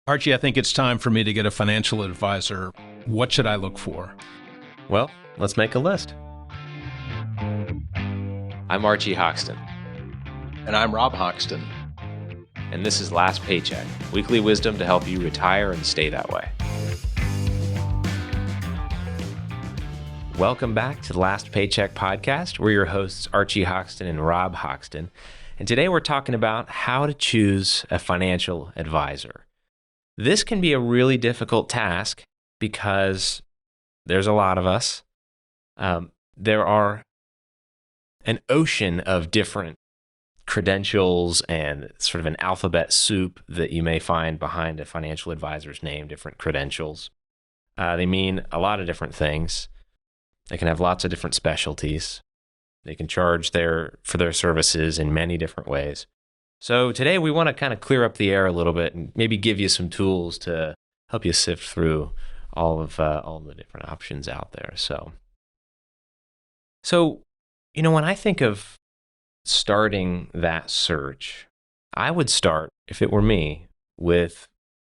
Archie, I think it's time for me to get a financial advisor. What should I look for? Well, let's make a list. I'm Archie Hoxton. And I'm Rob Hoxton. And this is Last Paycheck, weekly wisdom to help you retire and stay that way. Welcome back to the Last Paycheck podcast. We're your hosts, Archie Hoxton and Rob Hoxton. And today we're talking about how to choose a financial advisor. This can be a really difficult task because there's a lot of us. There are an ocean of different credentials and sort of an alphabet soup that you may find behind a financial advisor's name, different credentials. They mean a lot of different things. They can have lots of different specialties. They can charge for their services in many different ways. So today we want to kind of clear up the air a little bit and maybe give you some tools to help you sift through all the different options out there. So when I think of starting that search, I would start, if it were me, with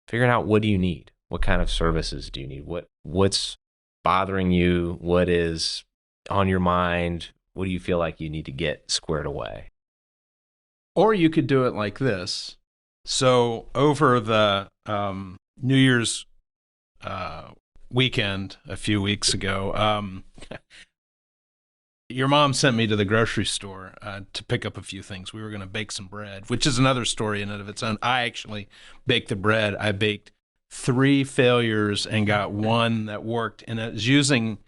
figuring out, what do you need? What kind of services do you need? What's bothering you? What is on your mind? What do you feel like you need to get squared away? Or you could do it like this. So over the New Year's weekend a few weeks ago, your mom sent me to the grocery store to pick up a few things. We were going to bake some bread, which is another story in and of its own. I actually baked the bread. I baked 3 failures and got one that worked, and it was using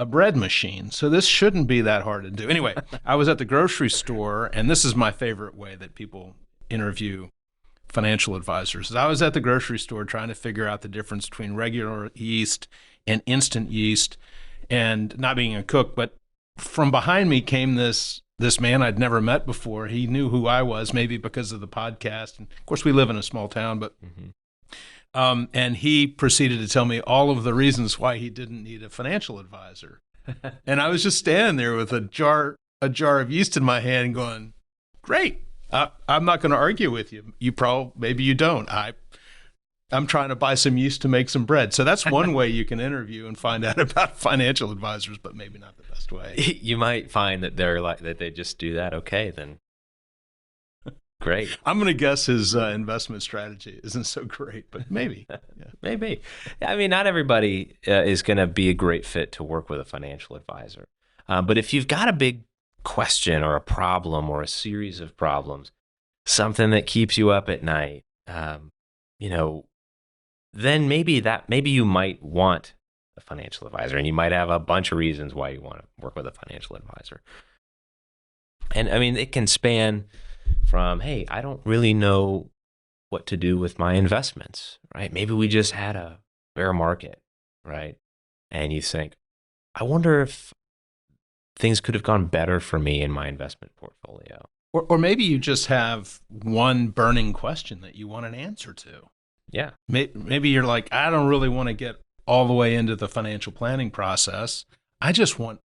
a bread machine. So this shouldn't be that hard to do. Anyway, I was at the grocery store, and this is my favorite way that people interview financial advisors. I was at the grocery store trying to figure out the difference between regular yeast and instant yeast, and not being a cook, but from behind me came this man I'd never met before. He knew who I was, maybe because of the podcast. And of course, we live in a small town, but and he proceeded to tell me all of the reasons why he didn't need a financial advisor. And I was just standing there with a jar of yeast in my hand going, great. I'm not going to argue with you. Maybe you don't. I'm trying to buy some yeast to make some bread. So that's one way you can interview and find out about financial advisors, but maybe not the best way. You might find that that they just do that. Okay, then. Great. I'm going to guess his investment strategy isn't so great, but maybe. Yeah. Maybe. I mean, not everybody is going to be a great fit to work with a financial advisor. But if you've got a big question or a problem or a series of problems, something that keeps you up at night, then maybe you might want a financial advisor, and you might have a bunch of reasons why you want to work with a financial advisor. And I mean, it can span from, hey, I don't really know what to do with my investments, right? Maybe we just had a bear market, right? And you think, I wonder if things could have gone better for me in my investment portfolio. Or maybe you just have one burning question that you want an answer to. Yeah. Maybe you're like, I don't really want to get all the way into the financial planning process. I just want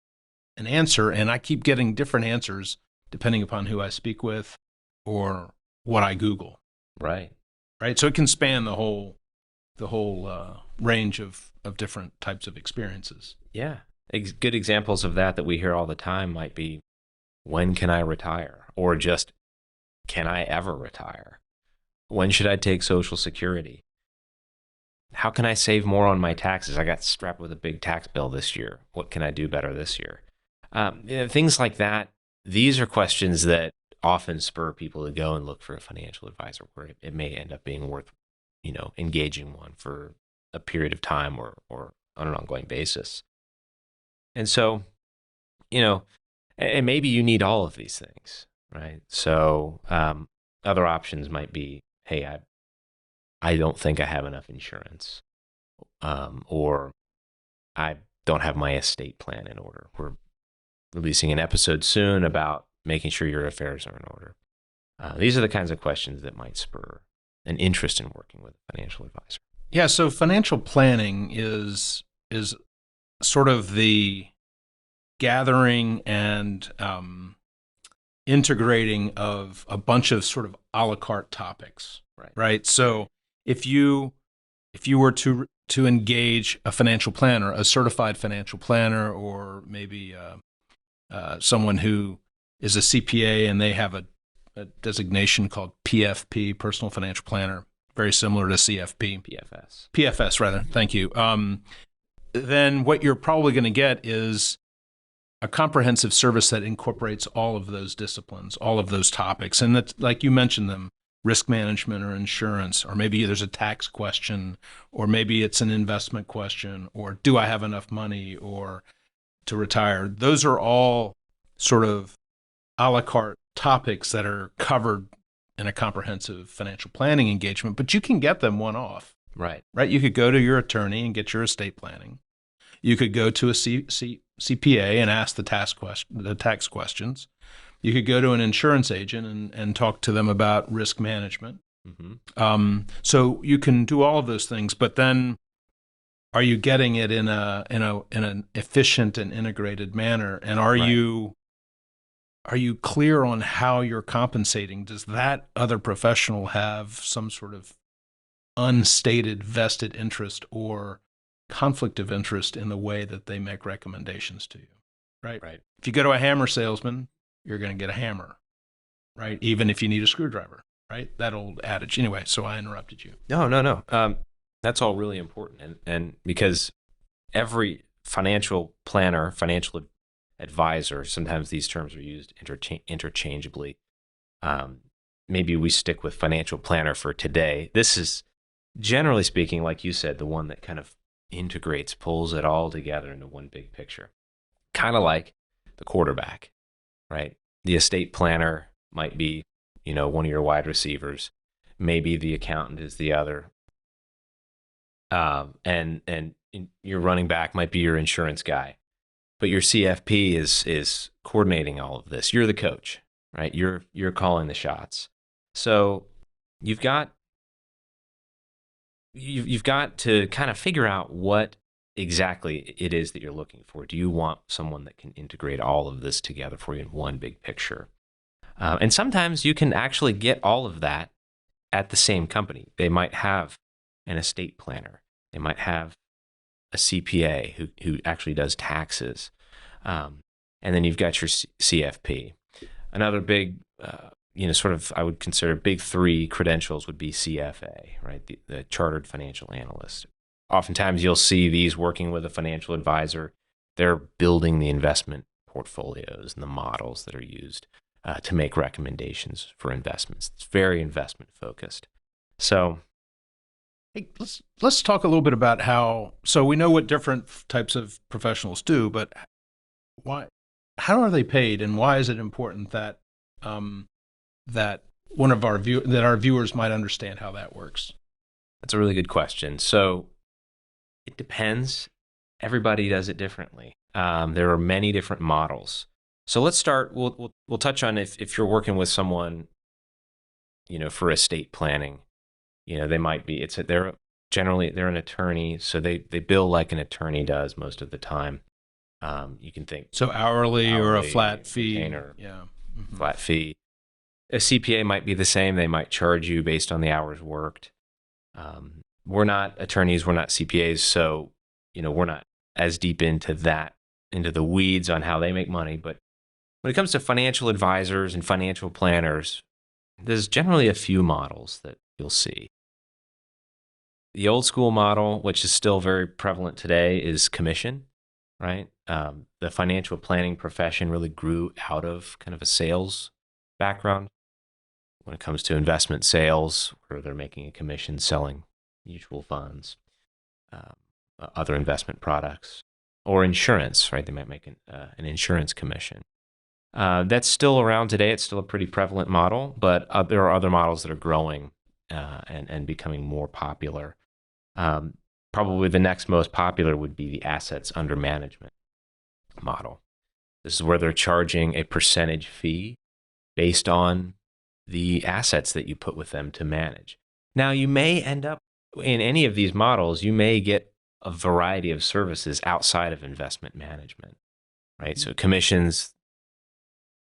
an answer, and I keep getting different answers depending upon who I speak with or what I Google. Right. So it can span the whole range of different types of experiences. Yeah. Good examples of that we hear all the time might be, when can I retire? Or just, can I ever retire? When should I take Social Security? How can I save more on my taxes? I got strapped with a big tax bill this year. What can I do better this year? Things like that. These are questions that often spur people to go and look for a financial advisor, where it may end up being worth, engaging one for a period of time or on an ongoing basis. And so, and maybe you need all of these things, right? So other options might be, hey, I don't think I have enough insurance, or I don't have my estate plan in order. We're releasing an episode soon about making sure your affairs are in order. These are the kinds of questions that might spur an interest in working with a financial advisor. Yeah, so financial planning is sort of the gathering and integrating of a bunch of sort of a la carte topics, right? So if you were to engage a financial planner, a certified financial planner, or maybe someone who is a CPA and they have a designation called PFP, Personal Financial Planner, very similar to CFP. PFS, rather. Thank you. Then what you're probably going to get is a comprehensive service that incorporates all of those disciplines, all of those topics. And that's, like you mentioned them, risk management or insurance, or maybe there's a tax question, or maybe it's an investment question, or do I have enough money or to retire? Those are all sort of a la carte topics that are covered in a comprehensive financial planning engagement, but you can get them one-off. Right. You could go to your attorney and get your estate planning. You could go to a CPA and ask the tax questions. You could go to an insurance agent and talk to them about risk management. Mm-hmm. So you can do all of those things, but then are you getting it in an efficient and integrated manner? And are you clear on how you're compensating? Does that other professional have some sort of unstated vested interest or conflict of interest in the way that they make recommendations to you? Right. If you go to a hammer salesman, you're going to get a hammer, right? Even if you need a screwdriver, right? That old adage. Anyway, so I interrupted you. No. That's all really important. And because every financial planner, financial advisor, sometimes these terms are used interchangeably. Maybe we stick with financial planner for today. This is, generally speaking, like you said, the one that kind of integrates, pulls it all together into one big picture. Kind of like the quarterback, right? The estate planner might be, one of your wide receivers. Maybe the accountant is the other. And your running back might be your insurance guy. But your CFP is coordinating all of this. You're the coach, right? You're calling the shots. So you've got to kind of figure out what exactly it is that you're looking for. Do you want someone that can integrate all of this together for you in one big picture? And sometimes you can actually get all of that at the same company. They might have an estate planner. They might have a CPA who actually does taxes. And then you've got your CFP. Another big, sort of, I would consider big three credentials would be CFA, right? The Chartered Financial Analyst. Oftentimes you'll see these working with a financial advisor. They're building the investment portfolios and the models that are used to make recommendations for investments. It's very investment focused. So, hey, let's talk a little bit about how. So we know what different types of professionals do, but how are they paid, and why is it important that that our viewers might understand how that works? That's a really good question. So it depends. Everybody does it differently. There are many different models. So let's start. We'll touch on if you're working with someone, for estate planning. They might be. They're an attorney, so they bill like an attorney does most of the time. You can think so hourly or a flat fee. Retainer, yeah, flat fee. A CPA might be the same. They might charge you based on the hours worked. We're not attorneys. We're not CPAs, so we're not as deep into the weeds on how they make money. But when it comes to financial advisors and financial planners, there's generally a few models that you'll see. The old school model, which is still very prevalent today, is commission, right? The financial planning profession really grew out of kind of a sales background when it comes to investment sales, where they're making a commission selling mutual funds, other investment products, or insurance, right? They might make an insurance commission. That's still around today. It's still a pretty prevalent model, but there are other models that are growing and becoming more popular. Probably the next most popular would be the assets under management model. This is where they're charging a percentage fee based on the assets that you put with them to manage. Now, you may end up in any of these models, you may get a variety of services outside of investment management, right? So commissions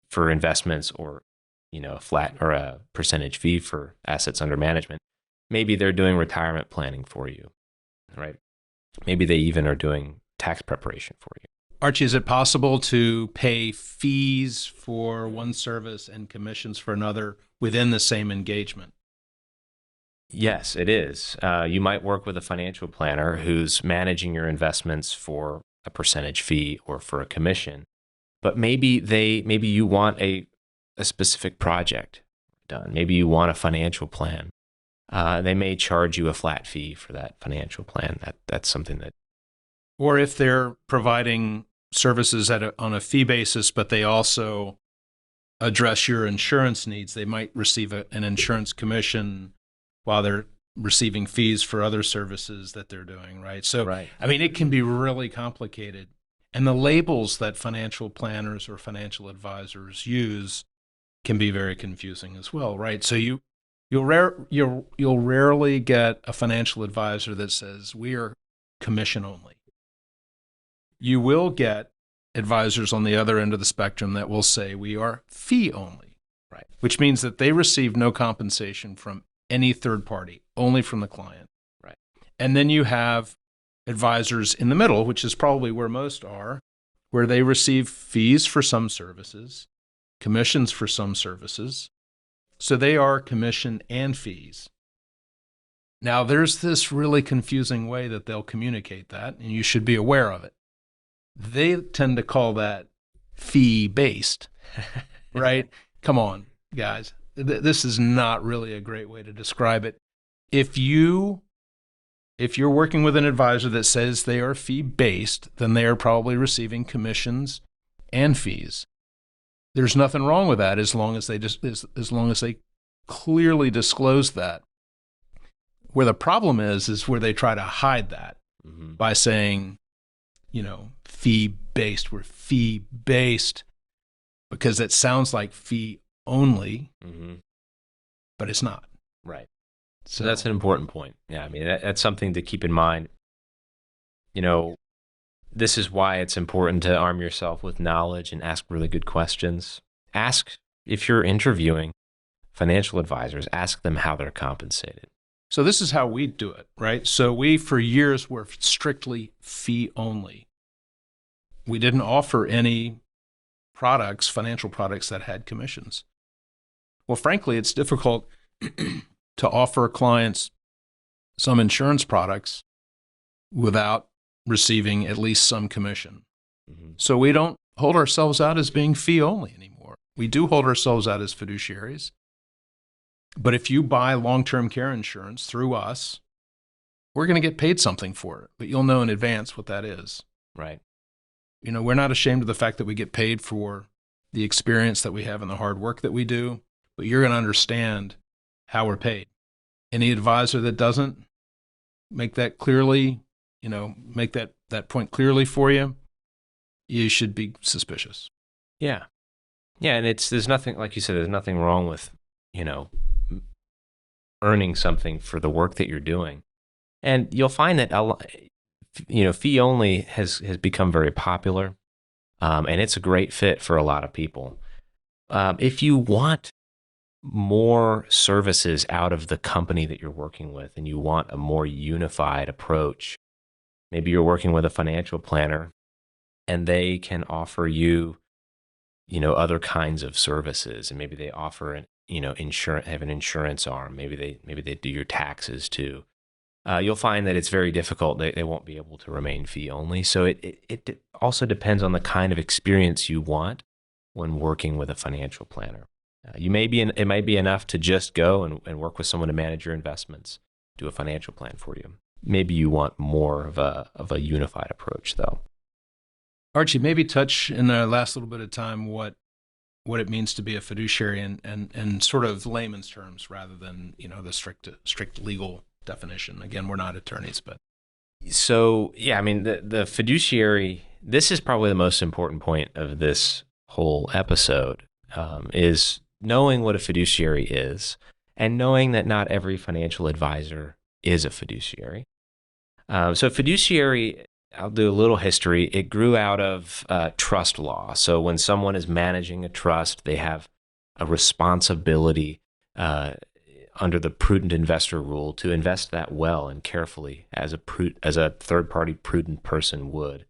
for investments, or a flat or a percentage fee for assets under management Maybe they're doing retirement planning for you, right? Maybe they even are doing tax preparation for you. Archie, is it possible to pay fees for one service and commissions for another within the same engagement? Yes, it is. You might work with a financial planner who's managing your investments for a percentage fee or for a commission, but maybe you want a specific project done. Maybe you want a financial plan. They may charge you a flat fee for that financial plan. That's something that. Or if they're providing services on a fee basis, but they also address your insurance needs, they might receive an insurance commission while they're receiving fees for other services that they're doing, right? So, Right. I mean, it can be really complicated. And the labels that financial planners or financial advisors use can be very confusing as well, right? So you'll rarely get a financial advisor that says we are commission only. You will get advisors on the other end of the spectrum that will say we are fee only, Right. which means that they receive no compensation from any third party, only from the client. Right. And then you have advisors in the middle, which is probably where most are, where they receive fees for some services, commissions for some services. So they are commission and fees. Now, there's this really confusing way that they'll communicate that, and you should be aware of it. They tend to call that fee-based, right? Come on, guys. This is not really a great way to describe it. If you're working with an advisor that says they are fee-based, then they are probably receiving commissions and fees. There's nothing wrong with that as long as they clearly disclose that. Where the problem is where they try to hide that by saying, fee-based. We're fee-based because it sounds like fee only, but it's not. Right. So that's an important point. Yeah, I mean, that's something to keep in mind. This is why it's important to arm yourself with knowledge and ask really good questions. Ask, if you're interviewing financial advisors, ask them how they're compensated. So this is how we do it, right? So we, for years, were strictly fee only. We didn't offer any products, financial products that had commissions. Well, frankly, it's difficult to offer clients some insurance products without receiving at least some commission. So we don't hold ourselves out as being fee only anymore. We do hold ourselves out as fiduciaries. But if you buy long-term care insurance through us, we're going to get paid something for it, but you'll know in advance what that is. Right. We're not ashamed of the fact that we get paid for the experience that we have and the hard work that we do, but you're going to understand how we're paid. Any advisor that doesn't make that clearly, make that point clearly for you, you should be suspicious. Yeah. Yeah, and there's nothing, like you said, there's nothing wrong with, earning something for the work that you're doing. And you'll find that fee only has become very popular, and it's a great fit for a lot of people. If you want more services out of the company that you're working with and you want a more unified approach, maybe you're working with a financial planner and they can offer you, other kinds of services, and maybe they offer have an insurance arm. Maybe they do your taxes too. You'll find that it's very difficult. They won't be able to remain fee only. So it also depends on the kind of experience you want when working with a financial planner. It might be enough to just go and work with someone to manage your investments, do a financial plan for you. Maybe you want more of a unified approach, though. Archie, maybe touch in the last little bit of time what it means to be a fiduciary and sort of layman's terms rather than the strict legal definition. Again, we're not attorneys, but so yeah, I mean the fiduciary. This is probably the most important point of this whole episode, is knowing what a fiduciary is and knowing that not every financial advisor is a fiduciary. So fiduciary, I'll do a little history. It grew out of trust law. So when someone is managing a trust, they have a responsibility under the prudent investor rule to invest that well and carefully as a third-party prudent person would.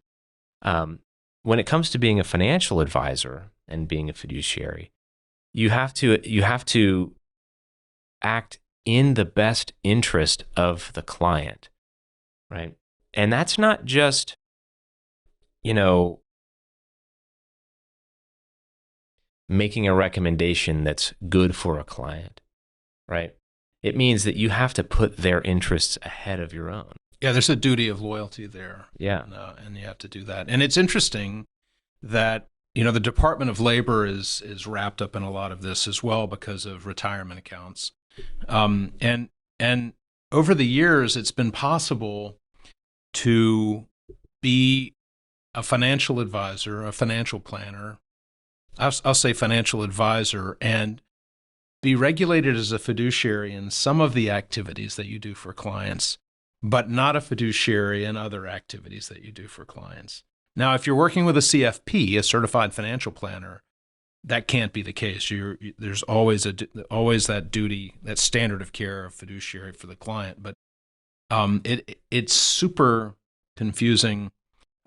When it comes to being a financial advisor and being a fiduciary, you have to act in the best interest of the client, right? And that's not just, making a recommendation that's good for a client, right? It means that you have to put their interests ahead of your own. Yeah, there's a duty of loyalty there. Yeah. And you have to do that. And it's interesting that, the Department of Labor is wrapped up in a lot of this as well because of retirement accounts. And over the years, it's been possible to be a financial advisor, a financial planner, I'll say financial advisor, and be regulated as a fiduciary in some of the activities that you do for clients, but not a fiduciary in other activities that you do for clients. Now, if you're working with a CFP, a certified financial planner, that can't be the case. There's always that duty, that standard of care of fiduciary for the client. But it's super confusing.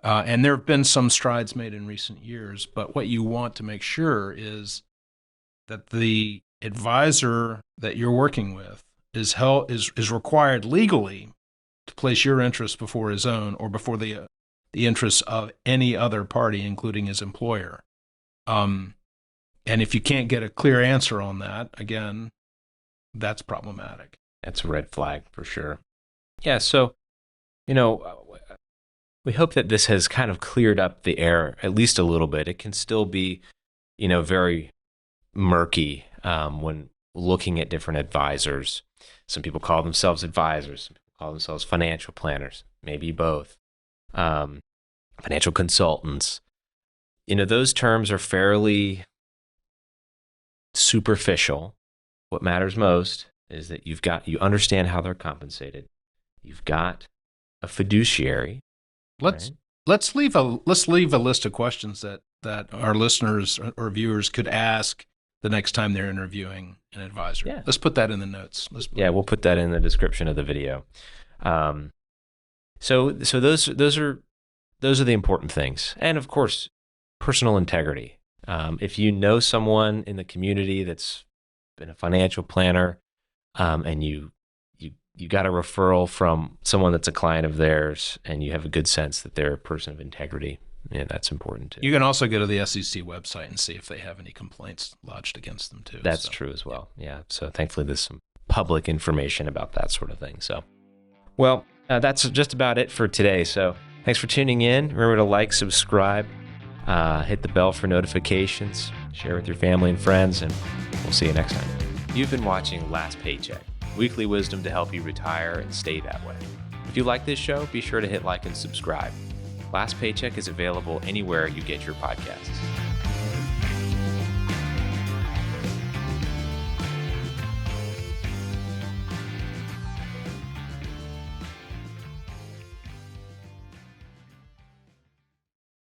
And there have been some strides made in recent years, but what you want to make sure is that the advisor that you're working with is required legally to place your interests before his own or before the interests of any other party, including his employer. And if you can't get a clear answer on that, again, that's problematic. That's a red flag for sure. Yeah, so, we hope that this has kind of cleared up the air at least a little bit. It can still be, very murky when looking at different advisors. Some people call themselves advisors. Some people call themselves financial planners, maybe both. Financial consultants. Those terms are fairly superficial. What matters most is that you understand how they're compensated. You've got a fiduciary. Let's leave a list of questions that our listeners or viewers could ask the next time they're interviewing an advisor. Yeah. Let's put that in the notes. We'll put that in the description of the video. So those are the important things, and of course, personal integrity. If you know someone in the community that's been a financial planner, and you got a referral from someone that's a client of theirs, and you have a good sense that they're a person of integrity, that's important too. You can also go to the SEC website and see if they have any complaints lodged against them too. That's true as well. Yeah. So thankfully, there's some public information about that sort of thing. So, well, that's just about it for today. So thanks for tuning in. Remember to like, subscribe, hit the bell for notifications, share with your family and friends, and we'll see you next time. You've been watching Last Paycheck, weekly wisdom to help you retire and stay that way. If you like this show, be sure to hit like and subscribe. Last Paycheck is available anywhere you get your podcasts.